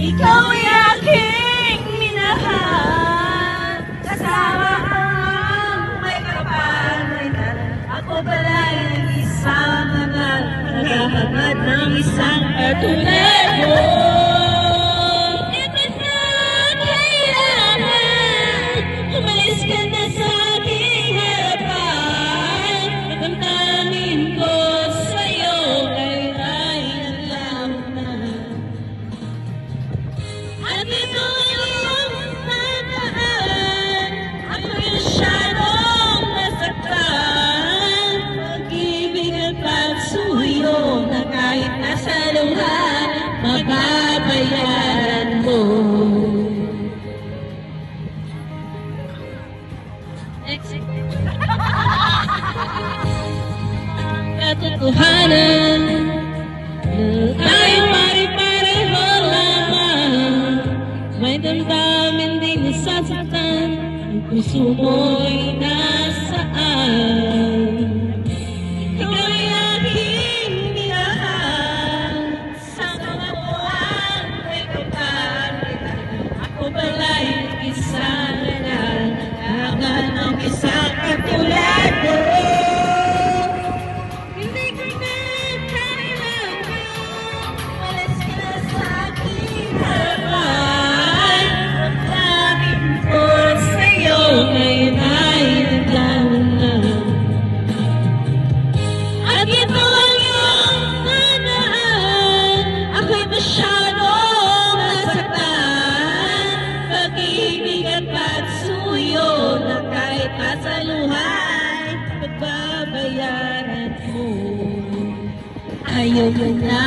Ikaw ay aking minahal, kasama ang may kapalitan. Ako pala'y nag-isang naghahanap ng isang katulad mo. Ito na kailangan, umalis ka na sa aking harapan. Damdamin ko sa'yo ay naglaho na. At ito ang tandaan, ako'y masyadong nasaktan. Pag-ibig at pagsuyo na kahit nasa luha, mababayaran mo. Katotohanan na tayo pare-pareho lamang, may damdamin din nasasaktan, ang puso mo'y nasaan. Ikaw ay aking minahal, sa mga buwan may kapalitan. Ako bala'y isa na lang, naghahanap ng isang katulad mo. Hindi ko na kailangan, umalis ka na sa aking harapan. Damdamin ko sa'yo ngayon ay naglaho na. At ito ang iyong tandaan, ako'y masyadong nasaktan. Pag-ibig at pagsuyo na kahit nasa luhay, pagbabayaran mo. Ayaw mo na